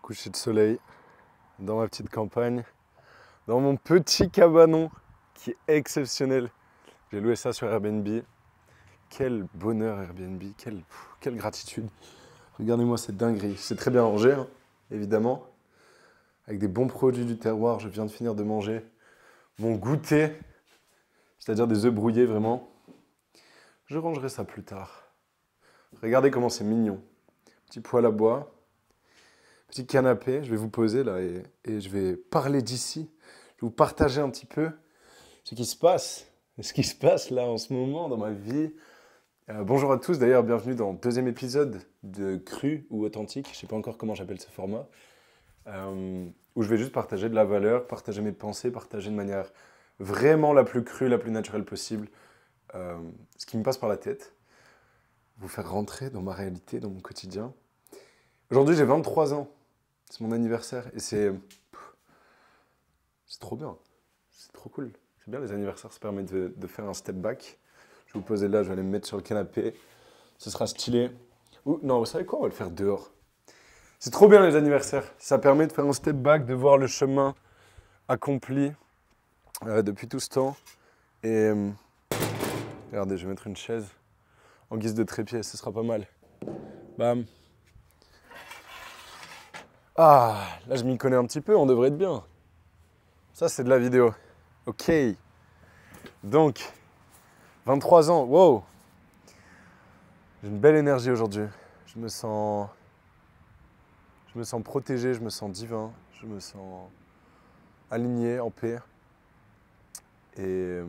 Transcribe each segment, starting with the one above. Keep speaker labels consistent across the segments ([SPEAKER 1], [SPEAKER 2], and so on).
[SPEAKER 1] coucher de soleil dans ma petite campagne, dans mon petit cabanon qui est exceptionnel. J'ai loué ça sur Airbnb. Quel bonheur Airbnb, quelle gratitude. Regardez-moi cette dinguerie. C'est très bien rangé, hein, évidemment. Avec des bons produits du terroir. Je viens de finir de manger mon goûter, c'est-à-dire des œufs brouillés vraiment. Je rangerai ça plus tard. Regardez comment c'est mignon. Petit poêle à bois, petit canapé. Je vais vous poser là et je vais parler d'ici. Je vais vous partager un petit peu ce qui se passe là en ce moment dans ma vie. Bonjour à tous, d'ailleurs, bienvenue dans le deuxième épisode de Cru ou Authentique. Je ne sais pas encore comment j'appelle ce format. Où je vais juste partager de la valeur, partager mes pensées, partager de manière vraiment la plus crue, la plus naturelle possible, ce qui me passe par la tête. Vous faire rentrer dans ma réalité, dans mon quotidien. Aujourd'hui, j'ai 23 ans. C'est mon anniversaire et c'est trop bien. C'est trop cool. C'est bien les anniversaires, ça permet de faire un step back. Je vais vous poser là, je vais aller me mettre sur le canapé. Ce sera stylé. Ou non, vous savez quoi, on va le faire dehors. C'est trop bien les anniversaires. Ça permet de faire un step back, de voir le chemin accompli depuis tout ce temps. Et regardez, je vais mettre une chaise en guise de trépied, ce sera pas mal. Bam. Ah, là je m'y connais un petit peu, on devrait être bien. Ça c'est de la vidéo. Ok. Donc, 23 ans, wow. J'ai une belle énergie aujourd'hui. Je me sens protégé, je me sens divin, je me sens aligné, en paix. Et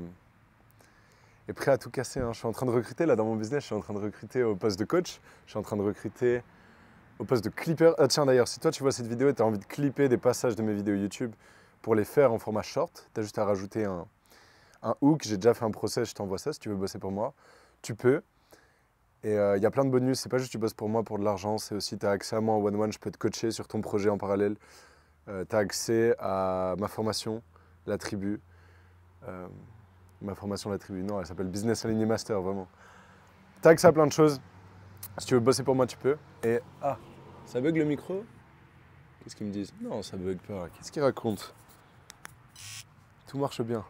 [SPEAKER 1] prêt à tout casser. Hein. Je suis en train de recruter, là dans mon business, je suis en train de recruter au poste de coach. Je suis en train de recruter au poste de clipper. Ah tiens d'ailleurs, si toi tu vois cette vidéo et tu as envie de clipper des passages de mes vidéos YouTube pour les faire en format short, tu as juste à rajouter un hook. J'ai déjà fait un process, je t'envoie ça si tu veux bosser pour moi. Tu peux. Et il y a plein de bonus, c'est pas juste tu bosses pour moi pour de l'argent, c'est aussi tu as accès à moi en one-one, je peux te coacher sur ton projet en parallèle. Tu as accès à ma formation, la tribu. Ma formation, la tribu, non, elle s'appelle Business Aligné Master, vraiment. Tu as accès à plein de choses. Si tu veux bosser pour moi, tu peux. Et ça bug le micro? Qu'est-ce qu'ils me disent? Non, ça bug pas. Qu'est-ce qu'ils racontent? Tout marche bien.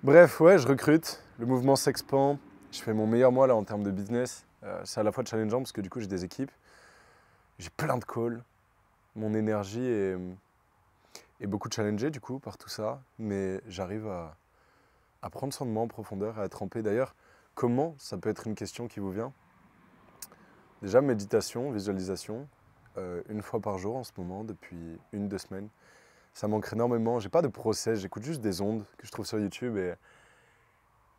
[SPEAKER 1] Bref, ouais, je recrute. Le mouvement s'expand. Je fais mon meilleur mois là en termes de business. C'est à la fois challengeant parce que du coup j'ai des équipes. J'ai plein de calls. Mon énergie est beaucoup challengée du coup par tout ça. Mais j'arrive à prendre soin de moi en profondeur et à tremper. D'ailleurs, comment? Ça peut être une question qui vous vient. Déjà, méditation, visualisation, une fois par jour en ce moment, depuis 1-2 semaines. Ça manque énormément. J'ai pas de process, j'écoute juste des ondes que je trouve sur YouTube et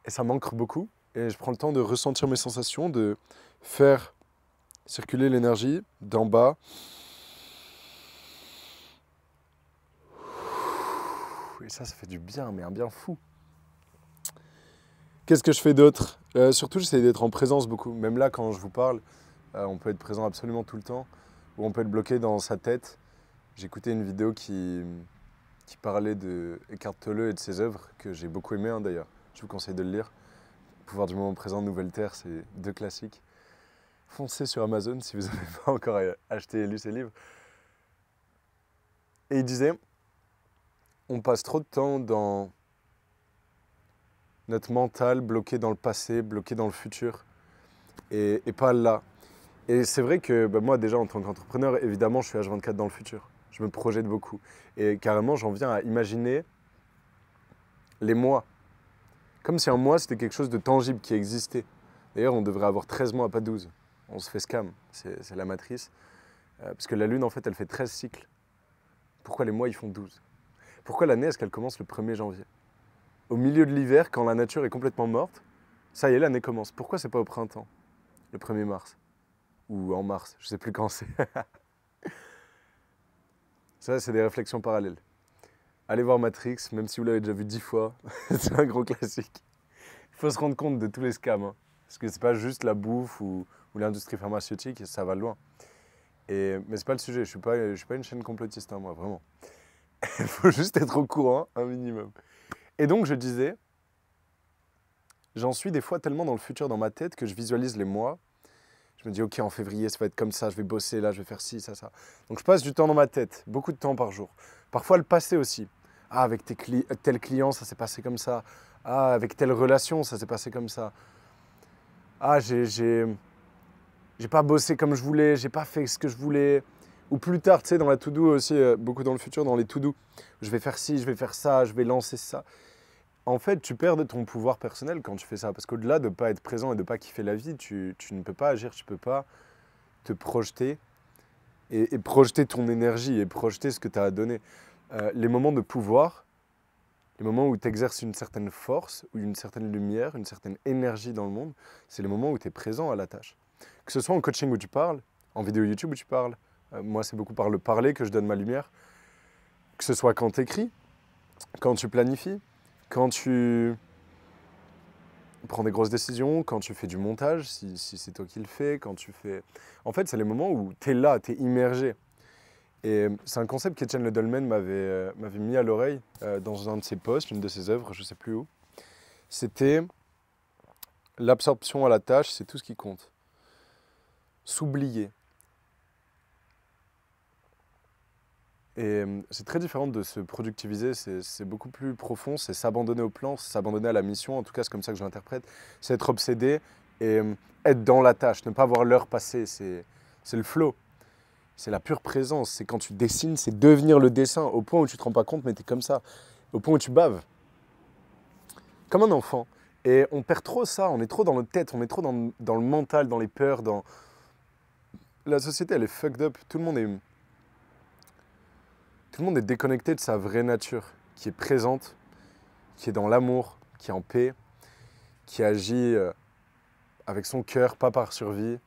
[SPEAKER 1] ça manque beaucoup. Et je prends le temps de ressentir mes sensations, de faire circuler l'énergie d'en bas. Et ça fait du bien, mais un bien fou. Qu'est-ce que je fais d'autre? Surtout, j'essaie d'être en présence beaucoup. Même là, quand je vous parle, on peut être présent absolument tout le temps, ou on peut être bloqué dans sa tête. J'ai écouté une vidéo qui parlait de Eckhart Tolle et de ses œuvres, que j'ai beaucoup aimé hein, d'ailleurs. Je vous conseille de le lire. Pouvoir du moment présent, Nouvelle Terre, c'est 2 classiques. Foncez sur Amazon si vous n'avez pas encore acheté et lu ces livres. Et il disait, on passe trop de temps dans notre mental, bloqué dans le passé, bloqué dans le futur, et pas là. Et c'est vrai que moi déjà en tant qu'entrepreneur, évidemment je suis H24 dans le futur. Je me projette beaucoup. Et carrément j'en viens à imaginer les mois. Comme si un mois, c'était quelque chose de tangible qui existait. D'ailleurs, on devrait avoir 13 mois, pas 12. On se fait scam, c'est la matrice. Parce que la Lune, en fait, elle fait 13 cycles. Pourquoi les mois, ils font 12? Pourquoi l'année, est-ce qu'elle commence le 1er janvier? Au milieu de l'hiver, quand la nature est complètement morte, ça y est, l'année commence. Pourquoi c'est pas au printemps, le 1er mars? Ou en mars, je sais plus quand c'est. Ça, c'est des réflexions parallèles. Allez voir Matrix, même si vous l'avez déjà vu 10 fois, c'est un gros classique. Il faut se rendre compte de tous les scams, hein, parce que c'est pas juste la bouffe ou l'industrie pharmaceutique, ça va loin. Mais c'est pas le sujet, je suis pas une chaîne complotiste, hein, moi, vraiment. Il faut juste être au courant, un minimum. Et donc je disais, j'en suis des fois tellement dans le futur dans ma tête que je visualise les mois, Je me dis, ok, en février, ça va être comme ça, je vais bosser, là, je vais faire ci, ça. Donc je passe du temps dans ma tête, beaucoup de temps par jour. Parfois le passé aussi. Ah, avec tel client, ça s'est passé comme ça. Ah, avec telle relation, ça s'est passé comme ça. Ah, j'ai pas bossé comme je voulais, j'ai pas fait ce que je voulais. Ou plus tard, tu sais, dans la to-do aussi, beaucoup dans le futur, dans les to-do, je vais faire ci, je vais faire ça, je vais lancer ça. En fait, tu perds de ton pouvoir personnel quand tu fais ça. Parce qu'au-delà de ne pas être présent et de ne pas kiffer la vie, tu ne peux pas agir, tu ne peux pas te projeter et projeter ton énergie et projeter ce que tu as à donner. Les moments de pouvoir, les moments où tu exerces une certaine force, ou une certaine lumière, une certaine énergie dans le monde, c'est les moments où tu es présent à la tâche. Que ce soit en coaching où tu parles, en vidéo YouTube où tu parles, moi c'est beaucoup par le parler que je donne ma lumière, que ce soit quand tu écris, quand tu planifies, quand tu prends des grosses décisions, quand tu fais du montage, si c'est toi qui le fais, quand tu fais... En fait, c'est les moments où tu es là, tu es immergé. Et c'est un concept qu'Etienne Le Dolmen m'avait mis à l'oreille dans un de ses posts, une de ses œuvres, je ne sais plus où. C'était l'absorption à la tâche, c'est tout ce qui compte. S'oublier. Et c'est très différent de se productiviser, c'est beaucoup plus profond, c'est s'abandonner au plan, c'est s'abandonner à la mission, en tout cas c'est comme ça que je l'interprète, c'est être obsédé et être dans la tâche, ne pas voir l'heure passer, c'est le flow, c'est la pure présence, c'est quand tu dessines, c'est devenir le dessin, au point où tu ne te rends pas compte mais tu es comme ça, au point où tu baves, comme un enfant. Et on perd trop ça, on est trop dans notre tête, on est trop dans le mental, dans les peurs, dans... La société elle est fucked up, tout le monde est déconnecté de sa vraie nature, qui est présente, qui est dans l'amour, qui est en paix, qui agit avec son cœur, pas par survie.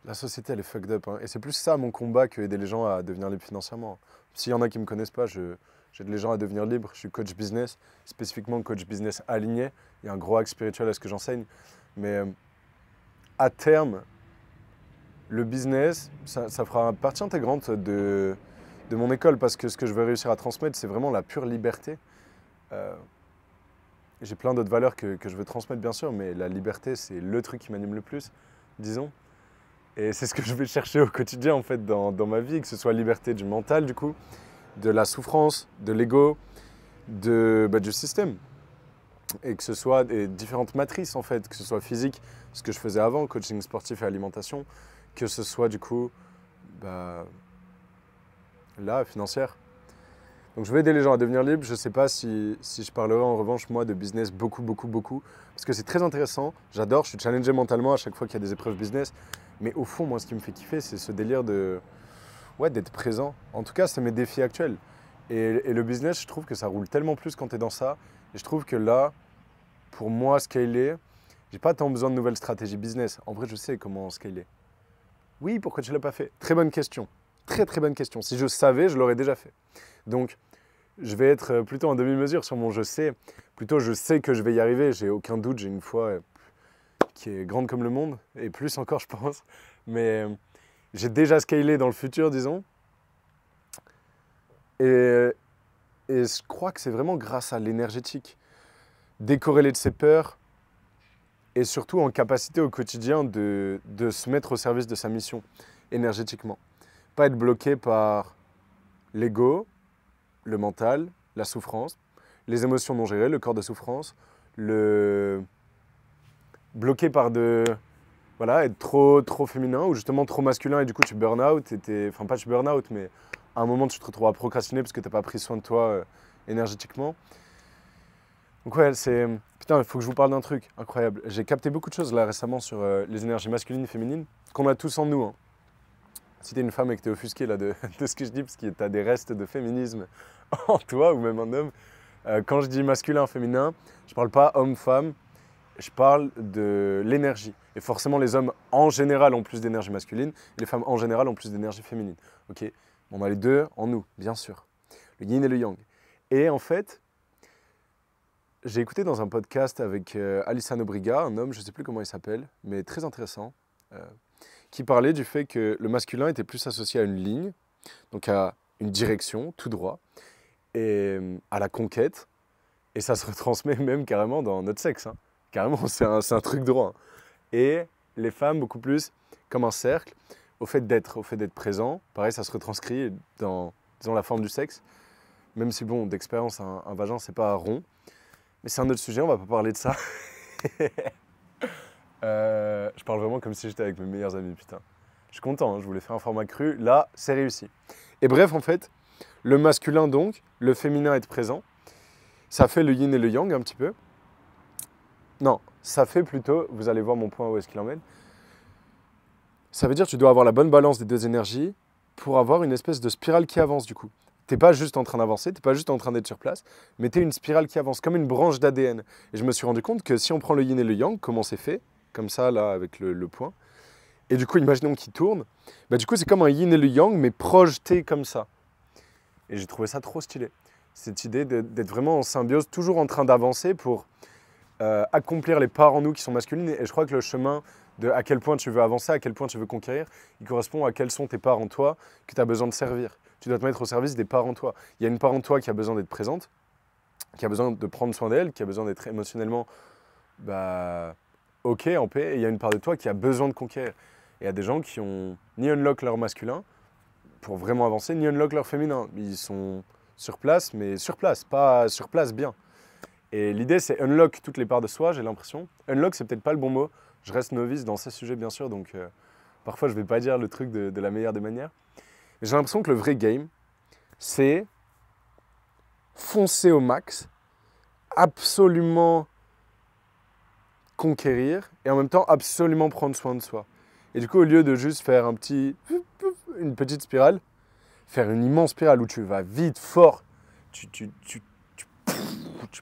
[SPEAKER 1] La société, elle est fucked up. Hein. Et c'est plus ça mon combat que aider les gens à devenir libres financièrement. S'il y en a qui ne me connaissent pas, j'aide les gens à devenir libres. Je suis coach business, spécifiquement coach business aligné. Il y a un gros axe spirituel à ce que j'enseigne. Mais à terme, le business, ça fera partie intégrante de mon école parce que ce que je veux réussir à transmettre, c'est vraiment la pure liberté. J'ai plein d'autres valeurs que je veux transmettre, bien sûr, mais la liberté, c'est le truc qui m'anime le plus, disons. Et c'est ce que je vais chercher au quotidien, en fait, dans ma vie, que ce soit liberté du mental, du coup, de la souffrance, de l'ego, du système. Et que ce soit des différentes matrices, en fait, que ce soit physique, ce que je faisais avant, coaching sportif et alimentation, que ce soit, du coup, là, financière. Donc je vais aider les gens à devenir libres. Je ne sais pas si je parlerai en revanche, moi, de business beaucoup. Parce que c'est très intéressant. J'adore, je suis challengé mentalement à chaque fois qu'il y a des épreuves business. Mais au fond, moi, ce qui me fait kiffer, c'est ce délire d'être présent. En tout cas, c'est mes défis actuels. Et le business, je trouve que ça roule tellement plus quand tu es dans ça. Et je trouve que là, pour moi, scaler, j'ai pas tant besoin de nouvelles stratégies business. En vrai, je sais comment scaler. Oui, pourquoi tu ne l'as pas fait? Très bonne question. Très bonne question. Si je savais, je l'aurais déjà fait. Donc, je vais être plutôt en demi-mesure sur mon je sais. Plutôt, je sais que je vais y arriver. J'ai aucun doute. J'ai une foi qui est grande comme le monde. Et plus encore, je pense. Mais j'ai déjà scalé dans le futur, disons. Et je crois que c'est vraiment grâce à l'énergétique. Décorrélé de ses peurs. Et surtout en capacité au quotidien de se mettre au service de sa mission énergétiquement. Pas être bloqué par l'ego, le mental, la souffrance, les émotions non gérées, le corps de souffrance, bloqué par être trop féminin ou justement trop masculin et du coup tu burn out, enfin pas tu burn out mais à un moment tu te retrouves à procrastiner parce que tu n'as pas pris soin de toi énergétiquement. Donc ouais, putain, il faut que je vous parle d'un truc incroyable. J'ai capté beaucoup de choses là récemment sur les énergies masculines et féminines qu'on a tous en nous. Hein. Si t'es une femme et que t'es offusqué là, de ce que je dis, parce que t'as des restes de féminisme en toi, ou même un homme, quand je dis masculin, féminin, je parle pas homme-femme, je parle de l'énergie. Et forcément, les hommes en général ont plus d'énergie masculine, et les femmes en général ont plus d'énergie féminine. Ok, on a les deux en nous, bien sûr. Le yin et le yang. Et en fait, j'ai écouté dans un podcast avec Alissa Nobriga, un homme, je ne sais plus comment il s'appelle, mais très intéressant, qui parlait du fait que le masculin était plus associé à une ligne, donc à une direction, tout droit, et à la conquête, et ça se retransmet même carrément dans notre sexe. Hein. Carrément, c'est un truc droit. Hein. Et les femmes, beaucoup plus comme un cercle, au fait d'être présent. Pareil, ça se retranscrit dans, disons, la forme du sexe. Même si, bon, d'expérience, un vagin, c'est pas rond. Mais c'est un autre sujet, on va pas parler de ça. Je parle vraiment comme si j'étais avec mes meilleurs amis, putain. Je suis content, hein, je voulais faire un format cru. Là, c'est réussi. Et bref, en fait, le masculin donc, le féminin être présent, ça fait le yin et le yang un petit peu. Non, ça fait plutôt, vous allez voir mon point où est-ce qu'il emmène. Ça veut dire que tu dois avoir la bonne balance des deux énergies pour avoir une espèce de spirale qui avance du coup. T'es pas juste en train d'avancer, t'es pas juste en train d'être sur place, mais t'es une spirale qui avance, comme une branche d'ADN. Et je me suis rendu compte que si on prend le yin et le yang, comment c'est fait, comme ça là avec le point, et du coup imaginons qu'il tourne, bah, du coup c'est comme un yin et le yang, mais projeté comme ça. Et j'ai trouvé ça trop stylé. Cette idée d'être vraiment en symbiose, toujours en train d'avancer pour accomplir les parts en nous qui sont masculines. Et je crois que le chemin de à quel point tu veux avancer, à quel point tu veux conquérir, il correspond à quelles sont tes parts en toi que tu as besoin de servir. Tu dois te mettre au service des parts en toi. Il y a une part en toi qui a besoin d'être présente, qui a besoin de prendre soin d'elle, qui a besoin d'être émotionnellement ok, en paix. Et il y a une part de toi qui a besoin de conquérir. Et il y a des gens qui ont ni unlock leur masculin pour vraiment avancer, ni unlock leur féminin. Ils sont sur place, mais sur place, pas sur place bien. Et l'idée, c'est unlock toutes les parts de soi, j'ai l'impression. Unlock, c'est peut-être pas le bon mot. Je reste novice dans ces sujets, bien sûr, donc parfois, je ne vais pas dire le truc de la meilleure des manières. Mais j'ai l'impression que le vrai game, c'est foncer au max, absolument conquérir et en même temps absolument prendre soin de soi. Et du coup, au lieu de juste faire une petite spirale, faire une immense spirale où tu vas vite, fort, tu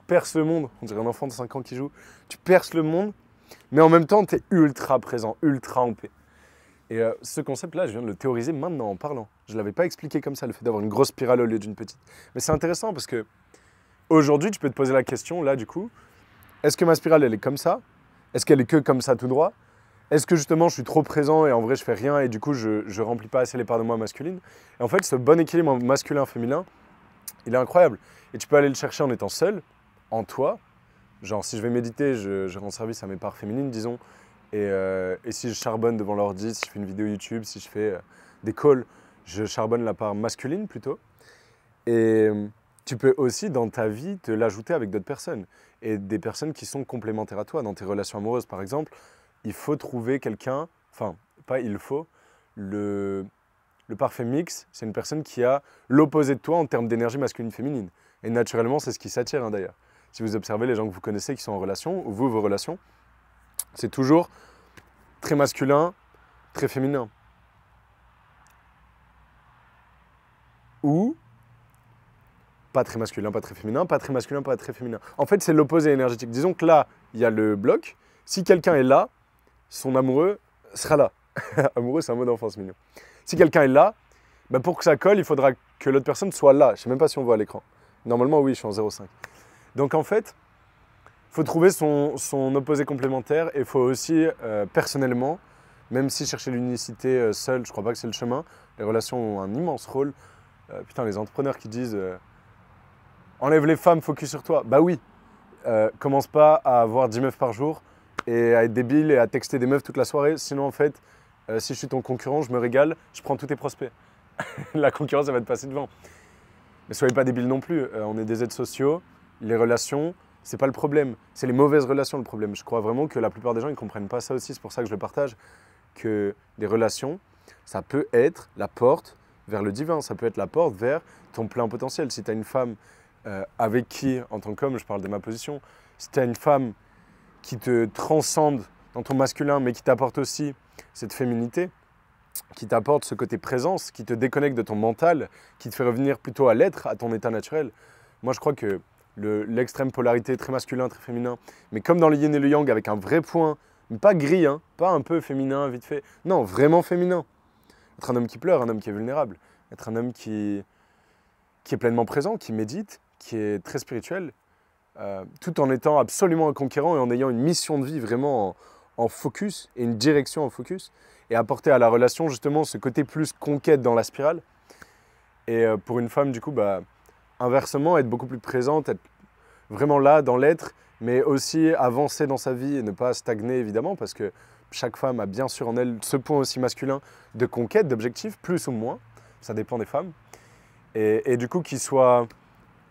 [SPEAKER 1] perces le monde, on dirait un enfant de 5 ans qui joue, tu perces le monde, mais en même temps, tu es ultra présent, ultra en paix. Et ce concept-là, je viens de le théoriser maintenant en parlant. Je ne l'avais pas expliqué comme ça, le fait d'avoir une grosse spirale au lieu d'une petite. Mais c'est intéressant parce que aujourd'hui, tu peux te poser la question, là, du coup, est-ce que ma spirale, elle est comme ça? Est-ce qu'elle est que comme ça tout droit? Est-ce que justement, je suis trop présent et en vrai, je fais rien et du coup, je ne remplis pas assez les parts de moi masculines? Et en fait, ce bon équilibre masculin-féminin, il est incroyable. Et tu peux aller le chercher en étant seul, en toi. Genre, si je vais méditer, je rends service à mes parts féminines, disons. Et si je charbonne devant l'ordi, si je fais une vidéo YouTube, si je fais des calls, je charbonne la part masculine plutôt. Et tu peux aussi, dans ta vie, te l'ajouter avec d'autres personnes. Et des personnes qui sont complémentaires à toi. Dans tes relations amoureuses, par exemple, il faut trouver quelqu'un, enfin, pas il faut, le parfait mix, c'est une personne qui a l'opposé de toi en termes d'énergie masculine-féminine. Et naturellement, c'est ce qui s'attire hein, d'ailleurs. Si vous observez les gens que vous connaissez qui sont en relation, ou vous, vos relations, c'est toujours très masculin, très féminin. Ou pas très masculin, pas très féminin, pas très masculin, pas très féminin. En fait, c'est l'opposé énergétique. Disons que là, il y a le bloc. Si quelqu'un est là, son amoureux sera là. Amoureux, c'est un mot d'enfance mignon. Si quelqu'un est là, bah pour que ça colle, il faudra que l'autre personne soit là. Je ne sais même pas si on voit à l'écran. Normalement, oui, je suis en 0,5. Donc en fait, il faut trouver son opposé complémentaire et il faut aussi, personnellement, même si chercher l'unicité seul, je ne crois pas que c'est le chemin, les relations ont un immense rôle. Putain, les entrepreneurs qui disent enlève les femmes, focus sur toi. Bah oui, commence pas à avoir 10 meufs par jour et à être débile et à texter des meufs toute la soirée. Sinon, en fait, si je suis ton concurrent, je me régale, je prends tous tes prospects. La concurrence, elle va te passer devant. Mais soyez pas débiles non plus. On est des êtres sociaux. Les relations, c'est pas le problème. C'est les mauvaises relations le problème. Je crois vraiment que la plupart des gens, ils comprennent pas ça aussi. C'est pour ça que je le partage. Que des relations, ça peut être la porte vers le divin. Ça peut être la porte vers ton plein potentiel. Si tu as une femme avec qui, en tant qu'homme, je parle de ma position, si tu as une femme qui te transcende dans ton masculin, mais qui t'apporte aussi cette féminité, qui t'apporte ce côté présence, qui te déconnecte de ton mental, qui te fait revenir plutôt à l'être, à ton état naturel. Moi, je crois que l'extrême polarité, très masculin, très féminin, mais comme dans le yin et le yang, avec un vrai point, mais pas gris, hein, pas un peu féminin, vite fait, non, vraiment féminin. Être un homme qui pleure, un homme qui est vulnérable, être un homme qui est pleinement présent, qui médite, qui est très spirituel, tout en étant absolument un conquérant et en ayant une mission de vie vraiment en focus et une direction en focus, et apporter à la relation justement ce côté plus conquête dans la spirale. Et pour une femme, du coup, bah, inversement, être beaucoup plus présente, être vraiment là dans l'être, mais aussi avancer dans sa vie et ne pas stagner évidemment, parce que chaque femme a bien sûr en elle ce point aussi masculin de conquête, d'objectif, plus ou moins, ça dépend des femmes. Et du coup, qu'il soit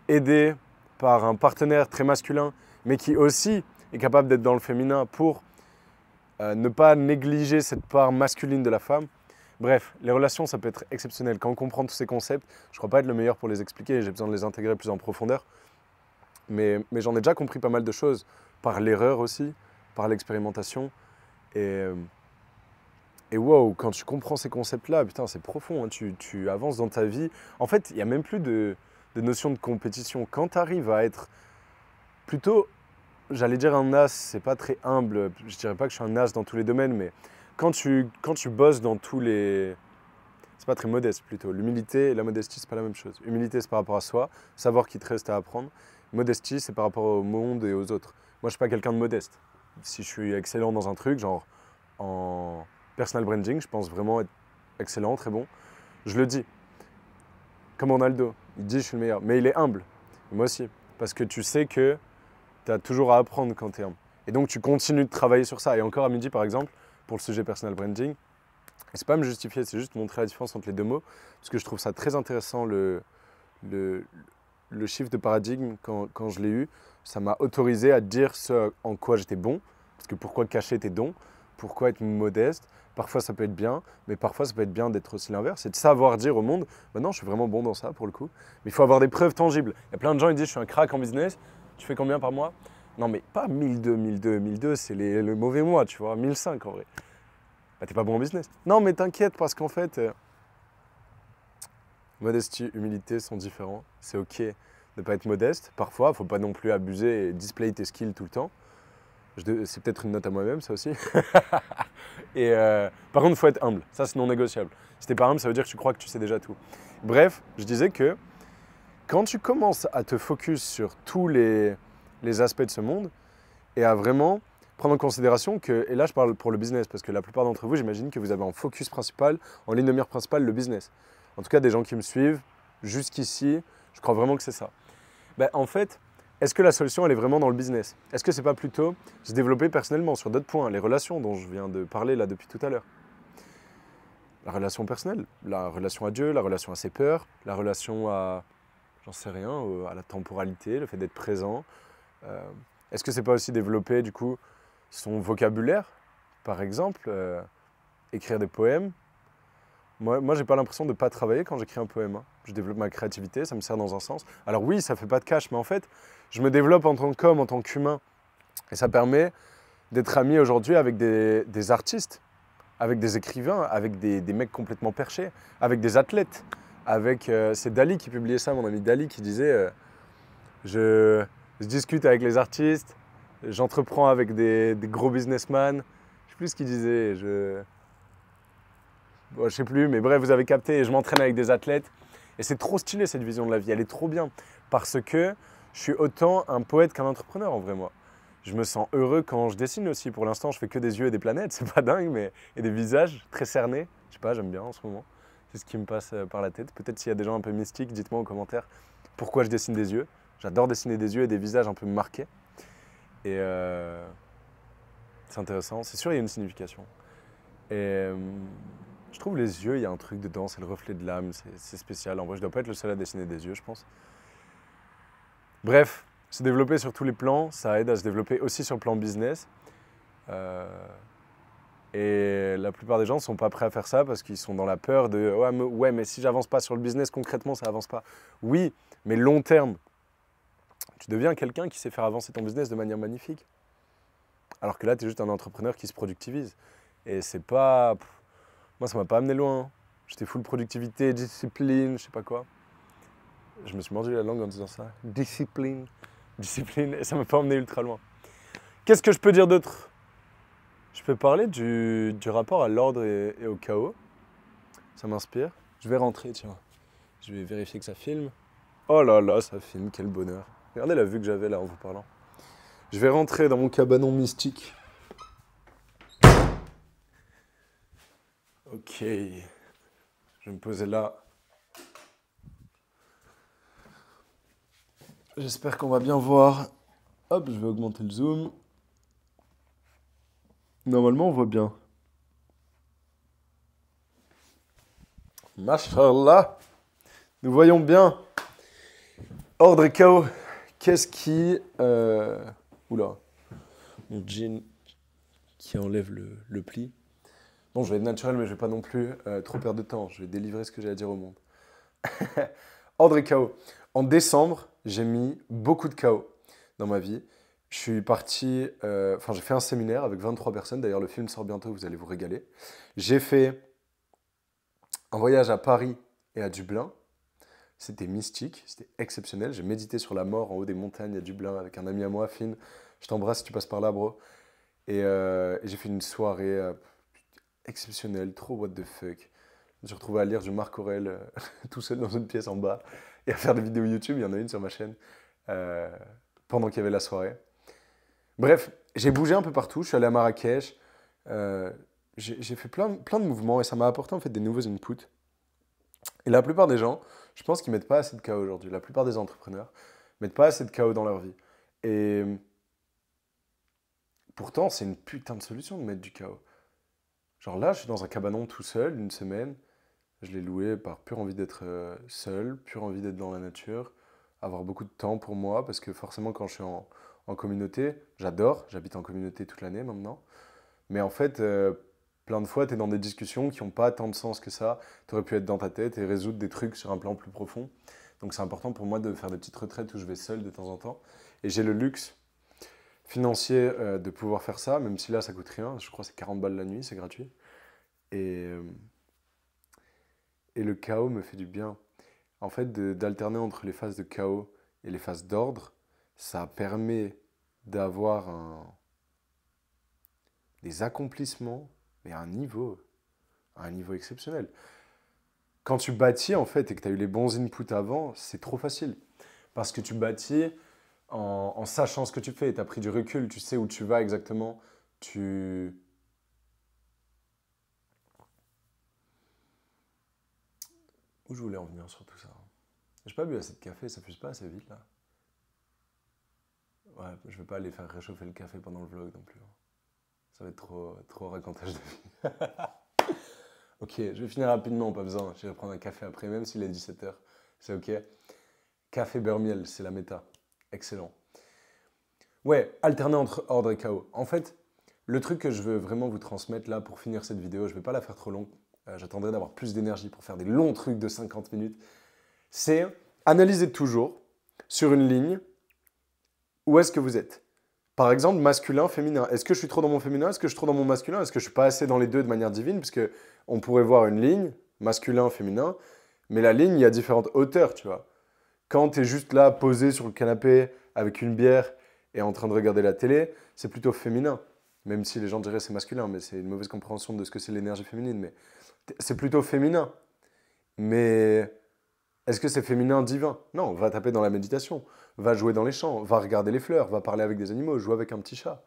[SPEAKER 1] aidé par un partenaire très masculin, mais qui aussi est capable d'être dans le féminin pour ne pas négliger cette part masculine de la femme. Bref, les relations, ça peut être exceptionnel. Quand on comprend tous ces concepts, je ne crois pas être le meilleur pour les expliquer, j'ai besoin de les intégrer plus en profondeur. Mais j'en ai déjà compris pas mal de choses, par l'erreur aussi, par l'expérimentation. Et wow, quand tu comprends ces concepts-là, putain, c'est profond, hein, tu avances dans ta vie. En fait, il n'y a même plus de notion de compétition. Quand tu arrives à être plutôt, j'allais dire un as, c'est pas très humble, je dirais pas que je suis un as dans tous les domaines, mais quand tu bosses dans tous les... C'est pas très modeste plutôt. L'humilité et la modestie, c'est pas la même chose. Humilité, c'est par rapport à soi, savoir qu'il te reste à apprendre. Modestie, c'est par rapport au monde et aux autres. Moi, je suis pas quelqu'un de modeste. Si je suis excellent dans un truc, genre en personal branding, je pense vraiment être excellent, très bon, je le dis. Comme Ronaldo, il dit je suis le meilleur. Mais il est humble. Et moi aussi. Parce que tu sais que tu as toujours à apprendre quand tu es humble. Et donc, tu continues de travailler sur ça. Et encore à midi, par exemple, pour le sujet personal branding, et c'est pas me justifier, c'est juste montrer la différence entre les deux mots, parce que je trouve ça très intéressant, le shift de paradigme, quand je l'ai eu, ça m'a autorisé à dire ce en quoi j'étais bon, parce que pourquoi cacher tes dons, pourquoi être modeste, parfois ça peut être bien, mais parfois ça peut être bien d'être aussi l'inverse, c'est de savoir dire au monde, maintenant je suis vraiment bon dans ça pour le coup, mais il faut avoir des preuves tangibles. Il y a plein de gens qui disent je suis un crack en business, tu fais combien par mois? Non mais pas 1002, c'est le mauvais mois, tu vois, 1005 en vrai. Bah, t'es pas bon en business. Non, mais t'inquiète, parce qu'en fait, modestie, humilité sont différents. C'est ok de ne pas être modeste. Parfois, il ne faut pas non plus abuser et display tes skills tout le temps. C'est peut-être une note à moi-même, ça aussi. Et par contre, il faut être humble. Ça, c'est non négociable. Si t'es pas humble, ça veut dire que tu crois que tu sais déjà tout. Bref, je disais que quand tu commences à te focus sur tous les aspects de ce monde et à vraiment prendre en considération que, et là je parle pour le business, parce que la plupart d'entre vous, j'imagine que vous avez en focus principal, en ligne de mire principale, le business. En tout cas, des gens qui me suivent jusqu'ici, je crois vraiment que c'est ça. Ben, en fait, est-ce que la solution, elle est vraiment dans le business? Est-ce que c'est pas plutôt se développer personnellement sur d'autres points, les relations dont je viens de parler là depuis tout à l'heure? La relation personnelle, la relation à Dieu, la relation à ses peurs, la relation à, j'en sais rien, à la temporalité, le fait d'être présent. Est-ce que c'est pas aussi développer du coup son vocabulaire, par exemple, écrire des poèmes? Moi j'ai pas l'impression de ne pas travailler quand j'écris un poème, hein. Je développe ma créativité, ça me sert dans un sens. Alors oui, ça fait pas de cash, mais en fait, je me développe en tant qu'homme, en tant qu'humain. Et ça permet d'être ami aujourd'hui avec des artistes, avec des écrivains, avec des mecs complètement perchés, avec des athlètes. C'est Dali qui publiait ça, mon ami Dali, qui disait je discute avec les artistes, j'entreprends avec des gros businessmen. Je sais plus ce qu'il disait, bon, je sais plus, mais bref, vous avez capté, et je m'entraîne avec des athlètes. Et c'est trop stylé cette vision de la vie, elle est trop bien. Parce que je suis autant un poète qu'un entrepreneur en vrai, moi. Je me sens heureux quand je dessine aussi. Pour l'instant, je fais que des yeux et des planètes, c'est pas dingue, mais et des visages très cernés. Je sais pas, j'aime bien en ce moment. C'est ce qui me passe par la tête. Peut-être s'il y a des gens un peu mystiques, dites-moi en commentaire pourquoi je dessine des yeux. J'adore dessiner des yeux et des visages un peu marqués. Et c'est intéressant. C'est sûr, il y a une signification. Et je trouve les yeux, il y a un truc dedans, c'est le reflet de l'âme, c'est spécial. En vrai, je dois pas être le seul à dessiner des yeux, je pense. Bref, se développer sur tous les plans, ça aide à se développer aussi sur le plan business. Et la plupart des gens ne sont pas prêts à faire ça parce qu'ils sont dans la peur de ouais, mais si j'avance pas sur le business, concrètement, ça avance pas. Oui, mais long terme, tu deviens quelqu'un qui sait faire avancer ton business de manière magnifique. Alors que là, tu es juste un entrepreneur qui se productivise. Et c'est pas... Moi, ça m'a pas amené loin. J'étais full productivité, discipline, je sais pas quoi. Je me suis mordu la langue en disant ça. Discipline, et ça m'a pas emmené ultra loin. Qu'est-ce que je peux dire d'autre? Je peux parler du rapport à l'ordre et au chaos. Ça m'inspire. Je vais rentrer, tiens. Je vais vérifier que ça filme. Oh là là, ça filme, quel bonheur. Regardez la vue que j'avais là en vous parlant. Je vais rentrer dans mon cabanon mystique. Ok. Je vais me poser là. J'espère qu'on va bien voir. Hop, je vais augmenter le zoom. Normalement, on voit bien. Mashallah. Nous voyons bien. Ordre et chaos. Qu'est-ce qui... Oula. Mon jean qui enlève le pli. Bon, je vais être naturel, mais je vais pas non plus trop perdre de temps. Je vais délivrer ce que j'ai à dire au monde. Ordre et chaos. En décembre, j'ai mis beaucoup de chaos dans ma vie. Je suis parti... j'ai fait un séminaire avec 23 personnes. D'ailleurs, le film sort bientôt, vous allez vous régaler. J'ai fait un voyage à Paris et à Dublin. C'était mystique, c'était exceptionnel. J'ai médité sur la mort en haut des montagnes à Dublin avec un ami à moi, Finn. Je t'embrasse si tu passes par là, bro. Et j'ai fait une soirée exceptionnelle, trop what the fuck. Je me suis retrouvé à lire du Marc Aurèle tout seul dans une pièce en bas et à faire des vidéos YouTube. Il y en a une sur ma chaîne euh, pendant qu'il y avait la soirée. Bref, j'ai bougé un peu partout. Je suis allé à Marrakech. J'ai fait plein de mouvements et ça m'a apporté en fait des nouveaux inputs. Et la plupart des gens, je pense qu'ils mettent pas assez de chaos aujourd'hui. La plupart des entrepreneurs mettent pas assez de chaos dans leur vie. Et pourtant, c'est une putain de solution de mettre du chaos. Genre là, je suis dans un cabanon tout seul, une semaine. Je l'ai loué par pure envie d'être seul, pure envie d'être dans la nature, avoir beaucoup de temps pour moi, parce que forcément, quand je suis en communauté, j'adore, j'habite en communauté toute l'année maintenant. Mais en fait, plein de fois, tu es dans des discussions qui n'ont pas tant de sens que ça. Tu aurais pu être dans ta tête et résoudre des trucs sur un plan plus profond. Donc c'est important pour moi de faire des petites retraites où je vais seul de temps en temps. Et j'ai le luxe financier de pouvoir faire ça, même si là, ça coûte rien. Je crois que c'est 40 balles la nuit, c'est gratuit. Et, euh, et le chaos me fait du bien. En fait, d'alterner entre les phases de chaos et les phases d'ordre, ça permet d'avoir des accomplissements, mais à un niveau exceptionnel. Quand tu bâtis, en fait, et que tu as eu les bons inputs avant, c'est trop facile. Parce que tu bâtis en sachant ce que tu fais. Tu as pris du recul, tu sais où tu vas exactement. Où je voulais en venir sur tout ça? J'ai pas bu assez de café, ça fuse pas assez vite là. Ouais, je vais pas aller faire réchauffer le café pendant le vlog non plus. Ça va être trop racontage de vie. Ok, je vais finir rapidement, pas besoin. Je vais prendre un café après, même s'il est 17h. C'est ok. Café beurre miel, c'est la méta. Excellent. Ouais, alterner entre ordre et chaos. En fait, le truc que je veux vraiment vous transmettre là pour finir cette vidéo, je ne vais pas la faire trop longue. J'attendrai d'avoir plus d'énergie pour faire des longs trucs de 50 minutes. C'est analyser toujours sur une ligne où est-ce que vous êtes. Par exemple, masculin, féminin. Est-ce que je suis trop dans mon féminin? Est-ce que je suis trop dans mon masculin? Est-ce que je suis pas assez dans les deux de manière divine? Parce que on pourrait voir une ligne, masculin, féminin, mais la ligne, il y a différentes hauteurs, tu vois. Quand tu es juste là, posé sur le canapé avec une bière et en train de regarder la télé, c'est plutôt féminin. Même si les gens diraient c'est masculin, mais c'est une mauvaise compréhension de ce que c'est l'énergie féminine. Mais c'est plutôt féminin. Mais est-ce que c'est féminin divin? Non, va taper dans la méditation, va jouer dans les champs, va regarder les fleurs, va parler avec des animaux, jouer avec un petit chat.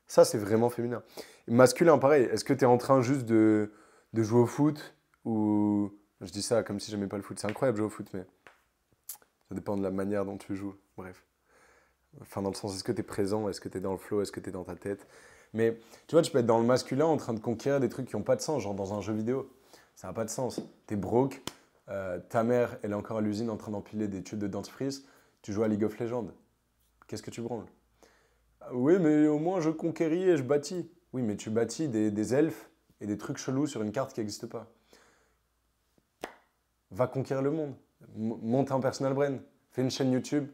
[SPEAKER 1] Ça, c'est vraiment féminin. Masculin, pareil. Est-ce que tu es en train juste de jouer au foot ou... Je dis ça comme si j'aimais pas le foot. C'est incroyable de jouer au foot, mais ça dépend de la manière dont tu joues. Bref. Enfin, dans le sens, est-ce que tu es présent? Est-ce que tu es dans le flow? Est-ce que tu es dans ta tête? Mais tu vois, tu peux être dans le masculin en train de conquérir des trucs qui n'ont pas de sens, genre dans un jeu vidéo. Ça n'a pas de sens. Tu es broke, ta mère, elle est encore à l'usine en train d'empiler des tubes de dentifrice, tu joues à League of Legends. Qu'est-ce que tu branles? Ah oui, mais au moins je conquéris et je bâtis. Oui, mais tu bâtis des elfes et des trucs chelous sur une carte qui n'existe pas. Va conquérir le monde. Monte un personal brand. Fais une chaîne YouTube.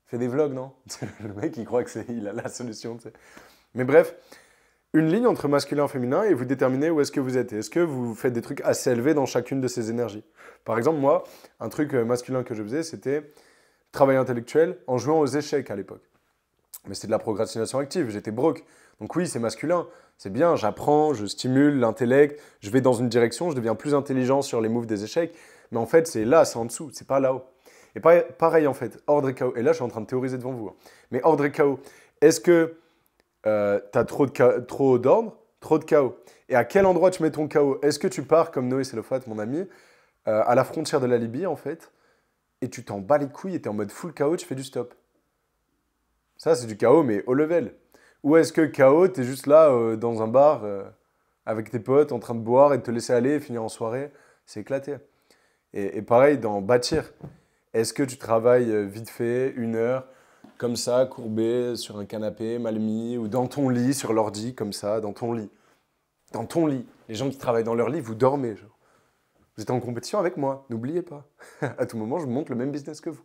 [SPEAKER 1] Fais des vlogs, non? Le mec, il croit qu'il a la solution. Tu sais. Mais bref, une ligne entre masculin et féminin et vous déterminez où est-ce que vous êtes. Est-ce que vous faites des trucs assez élevés dans chacune de ces énergies? Par exemple, moi, un truc masculin que je faisais, c'était travail intellectuel en jouant aux échecs à l'époque. Mais c'était de la procrastination active, j'étais broke. Donc oui, c'est masculin, c'est bien, j'apprends, je stimule l'intellect, je vais dans une direction, je deviens plus intelligent sur les moves des échecs. Mais en fait, c'est là, c'est en dessous, c'est pas là-haut. Et pareil en fait, ordre et chaos. Et là, je suis en train de théoriser devant vous. Hein. Mais ordre et chaos, est-ce que tu as trop d'ordre, trop de chaos? Et à quel endroit tu mets ton chaos? Est-ce que tu pars, comme Noé Selofat, mon ami, à la frontière de la Libye, en fait, et tu t'en bats les couilles et tu es en mode full chaos, tu fais du stop? Ça, c'est du chaos, mais haut level. Ou est-ce que KO, t'es juste là dans un bar avec tes potes en train de boire et de te laisser aller et finir en soirée? C'est éclaté. Et pareil, dans bâtir, est-ce que tu travailles vite fait, 1 heure, comme ça, courbé sur un canapé, mal mis, ou dans ton lit, sur l'ordi, comme ça, dans ton lit? Dans ton lit. Les gens qui travaillent dans leur lit, vous dormez. Genre. Vous êtes en compétition avec moi, n'oubliez pas. À tout moment, je monte le même business que vous.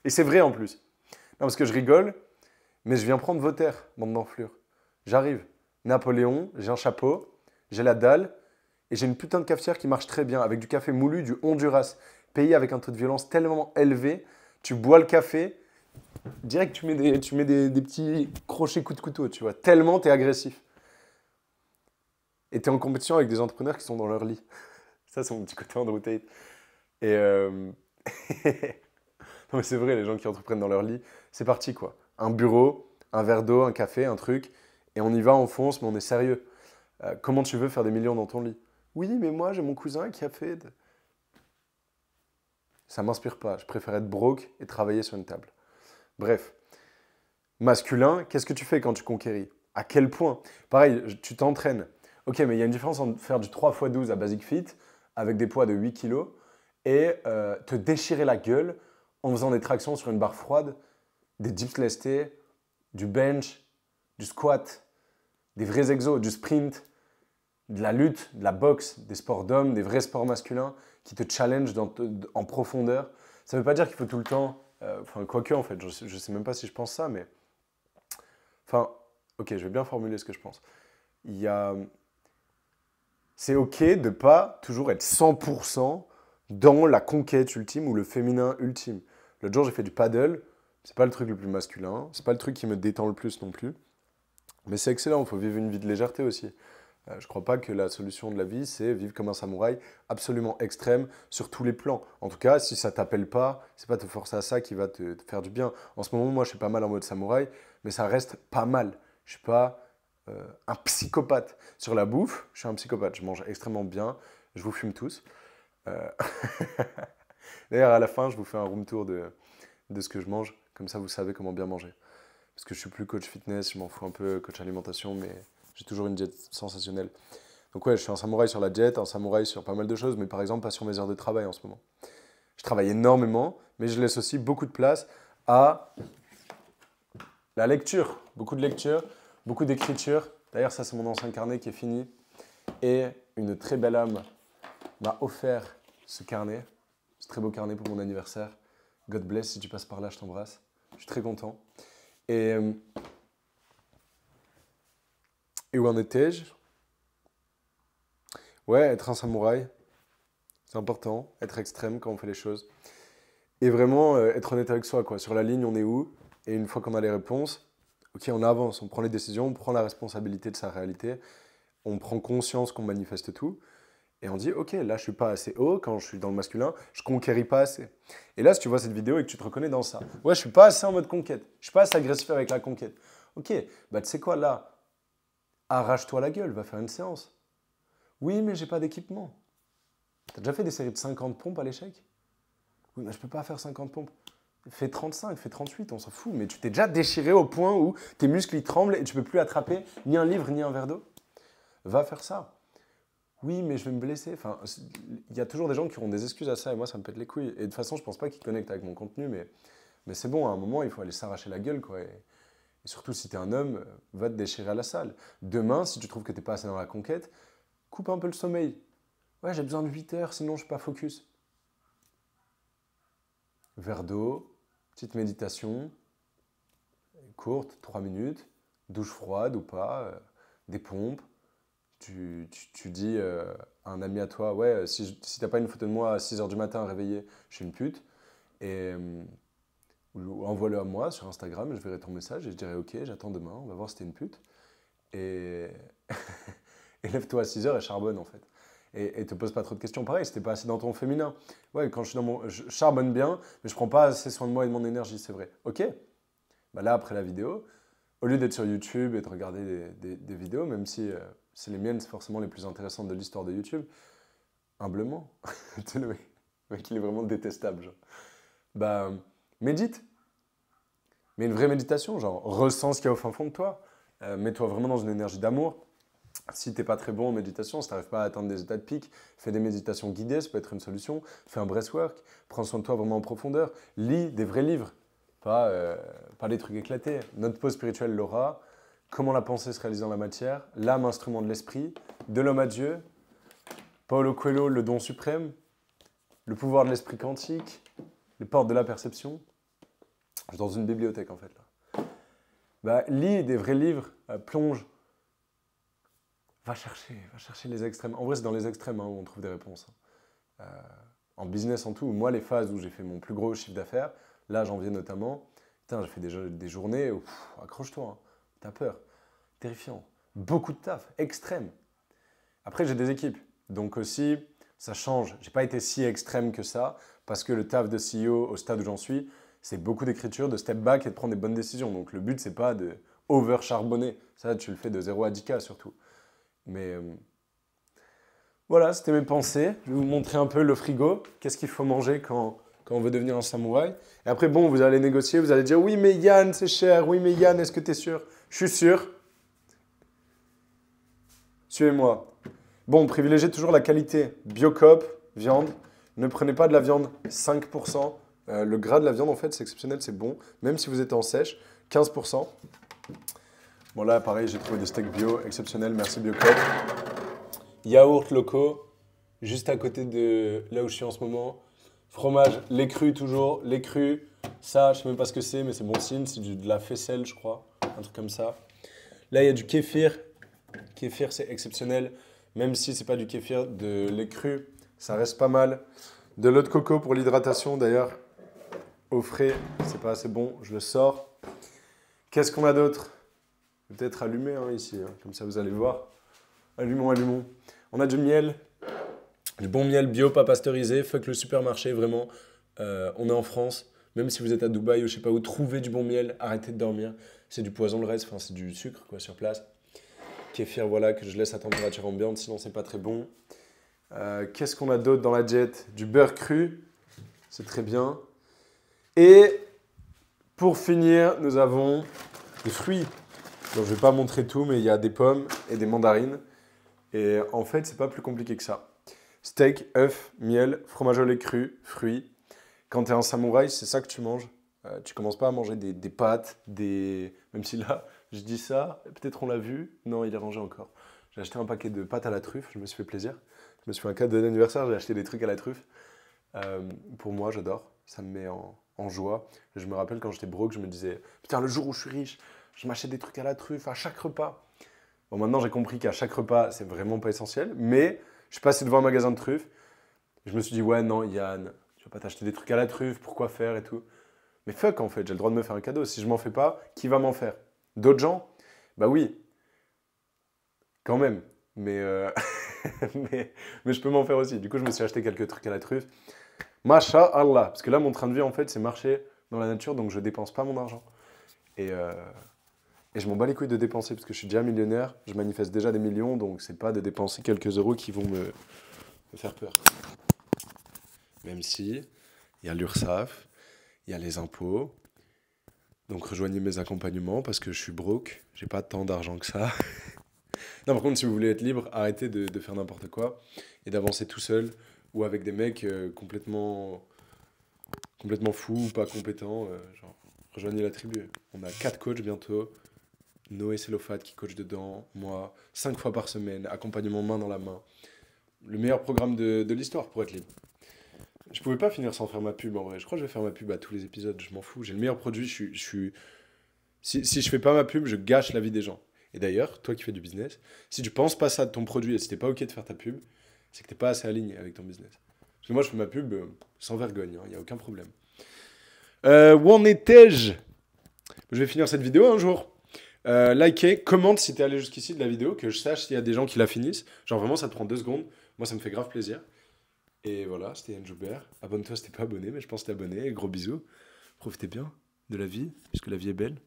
[SPEAKER 1] Et c'est vrai en plus. Non, parce que je rigole, mais je viens prendre vos terres, bande d'enflures. J'arrive. Napoléon, j'ai un chapeau, j'ai la dalle, et j'ai une putain de cafetière qui marche très bien, avec du café moulu, du Honduras, payé avec un taux de violence tellement élevé. Tu bois le café, direct tu mets des petits crochets coups de couteau, tu vois. Tellement t'es agressif. Et t'es en compétition avec des entrepreneurs qui sont dans leur lit. Ça, c'est mon petit côté Andrew Tate. Et non, mais c'est vrai, les gens qui entreprennent dans leur lit, c'est parti quoi. Un bureau, un verre d'eau, un café, un truc, et on y va, on fonce, mais on est sérieux. Comment tu veux faire des millions dans ton lit? Oui, mais moi, j'ai mon cousin qui a fait. Ça m'inspire pas. Je préfère être broke et travailler sur une table. Bref. Masculin, qu'est-ce que tu fais quand tu conquéris? À quel point? Pareil, tu t'entraînes. Ok, mais il y a une différence entre faire du 3x12 à Basic Fit avec des poids de 8 kilos et te déchirer la gueule en faisant des tractions sur une barre froide, des dips lestés, du bench, du squat, des vrais exos, du sprint, de la lutte, de la boxe, des sports d'hommes, des vrais sports masculins qui te challengent en profondeur. Ça ne veut pas dire qu'il faut tout le temps, enfin quoique en fait, je ne sais même pas si je pense ça, mais enfin, ok, je vais bien formuler ce que je pense. Il y a, c'est ok de pas toujours être 100% dans la conquête ultime ou le féminin ultime. L'autre jour, j'ai fait du paddle. C'est pas le truc le plus masculin. C'est pas le truc qui me détend le plus non plus. Mais c'est excellent. Il faut vivre une vie de légèreté aussi. Je crois pas que la solution de la vie, c'est vivre comme un samouraï absolument extrême sur tous les plans. En tout cas, si ça t'appelle pas, c'est pas te forcer à ça qui va te faire du bien. En ce moment, moi, je suis pas mal en mode samouraï, mais ça reste pas mal. Je suis pas un psychopathe. Sur la bouffe, je suis un psychopathe. Je mange extrêmement bien. Je vous fume tous. Euh, D'ailleurs, à la fin, je vous fais un room tour de ce que je mange. Comme ça, vous savez comment bien manger. Parce que je suis plus coach fitness, je m'en fous un peu, coach alimentation, mais j'ai toujours une diète sensationnelle. Donc ouais, je suis un samouraï sur la diète, un samouraï sur pas mal de choses, mais par exemple pas sur mes heures de travail en ce moment. Je travaille énormément, mais je laisse aussi beaucoup de place à la lecture. Beaucoup de lecture, beaucoup d'écriture. D'ailleurs, ça c'est mon ancien carnet qui est fini. Et une très belle âme m'a offert ce carnet, ce très beau carnet pour mon anniversaire. God bless, si tu passes par là, je t'embrasse. Je suis très content. Et où en étais-je? Ouais, être un samouraï, c'est important. Être extrême quand on fait les choses. Et vraiment être honnête avec soi, quoi. Sur la ligne, on est où? Et une fois qu'on a les réponses, ok, on avance, on prend les décisions, on prend la responsabilité de sa réalité, on prend conscience qu'on manifeste tout. Et on dit, ok, là je suis pas assez haut, quand je suis dans le masculin, je conquéris pas assez. Et là, si tu vois cette vidéo et que tu te reconnais dans ça, ouais, je suis pas assez en mode conquête, je suis pas assez agressif avec la conquête. Ok, bah tu sais quoi, là, arrache-toi la gueule, va faire une séance. Oui, mais j'ai pas d'équipement. T'as déjà fait des séries de 50 pompes à l'échec? Oui, mais je peux pas faire 50 pompes. Fais 35, fais 38, on s'en fout. Mais tu t'es déjà déchiré au point où tes muscles ils tremblent et tu peux plus attraper ni un livre ni un verre d'eau. Va faire ça. Oui, mais je vais me blesser. Enfin, il y a toujours des gens qui auront des excuses à ça et moi, ça me pète les couilles. Et de toute façon, je pense pas qu'ils connectent avec mon contenu, mais c'est bon, à un moment, il faut aller s'arracher la gueule, quoi. Et surtout, si tu es un homme, va te déchirer à la salle. Demain, si tu trouves que tu n'es pas assez dans la conquête, coupe un peu le sommeil. Ouais, j'ai besoin de 8 heures, sinon je suis pas focus. Verre d'eau, petite méditation, courte, 3 minutes, douche froide ou pas, des pompes. Tu dis à un ami à toi, ouais, si t'as pas une photo de moi à 6 heures du matin réveillé, je suis une pute. Et envoie-le à moi sur Instagram, je verrai ton message et je dirai, ok, j'attends demain, on va voir si t'es une pute. Et, et lève-toi à 6 heures et charbonne en fait. Et te pose pas trop de questions. Pareil, si t'es pas assez dans ton féminin. Ouais, quand je suis dans mon. Je charbonne bien, mais je prends pas assez soin de moi et de mon énergie, c'est vrai. Ok. Bah là, après la vidéo, au lieu d'être sur YouTube et de regarder des vidéos, même si c'est les miennes, c'est forcément les plus intéressantes de l'histoire de YouTube, humblement, tu sais, le mec, il est vraiment détestable. Genre. Bah, médite. Mais une vraie méditation, genre, ressens ce qu'il y a au fin fond de toi. Mets-toi vraiment dans une énergie d'amour. Si t'es pas très bon en méditation, si t'arrives pas à atteindre des états de pic, fais des méditations guidées, ça peut être une solution. Fais un breathwork, prends soin de toi vraiment en profondeur. Lis des vrais livres, pas des trucs éclatés. Notre pause spirituelle, Laura, comment la pensée se réalise dans la matière, l'âme, instrument de l'esprit, de l'homme à Dieu, Paulo Coelho, le don suprême, le pouvoir de l'esprit quantique, les portes de la perception. Je suis dans une bibliothèque en fait là. Bah, lis des vrais livres, plonge. Va chercher les extrêmes. En vrai, c'est dans les extrêmes où on trouve des réponses. En business, en tout, moi, les phases où j'ai fait mon plus gros chiffre d'affaires, là, janvier notamment, putain, j'ai fait des journées où, accroche-toi, hein, t'as peur, terrifiant. Beaucoup de taf, extrême. Après, j'ai des équipes, donc aussi, ça change. J'ai pas été si extrême que ça, parce que le taf de CEO au stade où j'en suis, c'est beaucoup d'écriture, de step back et de prendre des bonnes décisions. Donc le but, c'est pas de over-charbonner. Ça, tu le fais de 0 à 10K surtout. Mais voilà, c'était mes pensées. Je vais vous montrer un peu le frigo. Qu'est-ce qu'il faut manger quand on veut devenir un samouraï. Et après, bon, vous allez négocier, vous allez dire « Oui, mais Yann, c'est cher. Oui, mais Yann, est-ce que tu es sûr ?» Je suis sûr. Suivez-moi. Bon, privilégiez toujours la qualité. Biocop, viande. Ne prenez pas de la viande 5%. Le gras de la viande, en fait, c'est exceptionnel, c'est bon. Même si vous êtes en sèche, 15%. Bon, là, pareil, j'ai trouvé des steaks bio, exceptionnels, merci Biocop. Yaourt locaux, juste à côté de là où je suis en ce moment. Fromage, lait cru toujours, lait cru. Ça, je sais même pas ce que c'est, mais c'est bon signe, c'est de la faisselle, je crois. Un truc comme ça. Là, il y a du kéfir. Kéfir, c'est exceptionnel. Même si c'est pas du kéfir, de lait cru, ça reste pas mal. De l'eau de coco pour l'hydratation, d'ailleurs. Au frais, c'est pas assez bon, je le sors. Qu'est-ce qu'on a d'autre? Peut-être allumer ici, hein, comme ça vous allez voir. Allumons. On a du miel, du bon miel bio, pas pasteurisé, fuck le supermarché, vraiment. On est en France, même si vous êtes à Dubaï ou je sais pas où, trouvez du bon miel, arrêtez de dormir. C'est du poison le reste, enfin c'est du sucre quoi sur place. Kéfir, voilà, que je laisse à température ambiante, sinon c'est pas très bon. Qu'est-ce qu'on a d'autre dans la diète? Du beurre cru, c'est très bien. Et pour finir, nous avons des fruits. Donc, je ne vais pas montrer tout, mais il y a des pommes et des mandarines. Et en fait, c'est pas plus compliqué que ça. Steak, œufs, miel, fromage au lait cru, fruits. Quand tu es un samouraï, c'est ça que tu manges. Tu commences pas à manger des pâtes, même si là, je dis ça, peut-être on l'a vu. Non, il est rangé encore. J'ai acheté un paquet de pâtes à la truffe, je me suis fait plaisir. Je me suis fait un cadeau d'anniversaire, j'ai acheté des trucs à la truffe. Pour moi, j'adore. Ça me met en joie. Je me rappelle quand j'étais broke, je me disais « Putain, le jour où je suis riche, je m'achète des trucs à la truffe à chaque repas. » Bon, maintenant, j'ai compris qu'à chaque repas, c'est vraiment pas essentiel. Mais je suis passé devant un magasin de truffes. Je me suis dit « Ouais, non, Yann, tu vas pas t'acheter des trucs à la truffe, pourquoi faire et tout. » Mais fuck, en fait, j'ai le droit de me faire un cadeau. Si je m'en fais pas, qui va m'en faire? D'autres gens? Bah oui, quand même. Mais, mais je peux m'en faire aussi. Du coup, je me suis acheté quelques trucs à la truffe. Masha'Allah. Parce que là, mon train de vie, en fait, c'est marcher dans la nature, donc je dépense pas mon argent. Et je m'en bats les couilles de dépenser, parce que je suis déjà millionnaire, je manifeste déjà des millions, donc c'est pas de dépenser quelques euros qui vont me faire peur. Même si, il y a l'URSSAF, il y a les impôts. Donc rejoignez mes accompagnements, parce que je suis broke, j'ai pas tant d'argent que ça. Non, par contre, si vous voulez être libre, arrêtez de faire n'importe quoi, et d'avancer tout seul, ou avec des mecs complètement fous, pas compétents, genre, rejoignez la tribu. On a 4 coachs bientôt, Noé Célophat qui coach dedans, moi, 5 fois par semaine, accompagnement main dans la main. Le meilleur programme de l'histoire pour être libre. Je pouvais pas finir sans faire ma pub en vrai. Je crois que je vais faire ma pub à tous les épisodes, je m'en fous. J'ai le meilleur produit, si je fais pas ma pub, je gâche la vie des gens. Et d'ailleurs, toi qui fais du business, si tu penses pas ça de ton produit et si t'es pas ok de faire ta pub, c'est que t'es pas assez aligné avec ton business. Parce que moi, je fais ma pub sans vergogne, il n'y a aucun problème. Où en étais-je? Je vais finir cette vidéo un jour. Likez, commente si t'es allé jusqu'ici de la vidéo, que je sache s'il y a des gens qui la finissent. Genre vraiment, ça te prend 2 secondes. Moi, ça me fait grave plaisir. Et voilà, c'était Yann Joubert. Abonne-toi si t'es pas abonné, mais je pense que t'es abonné. Et gros bisous. Profitez bien de la vie, puisque la vie est belle.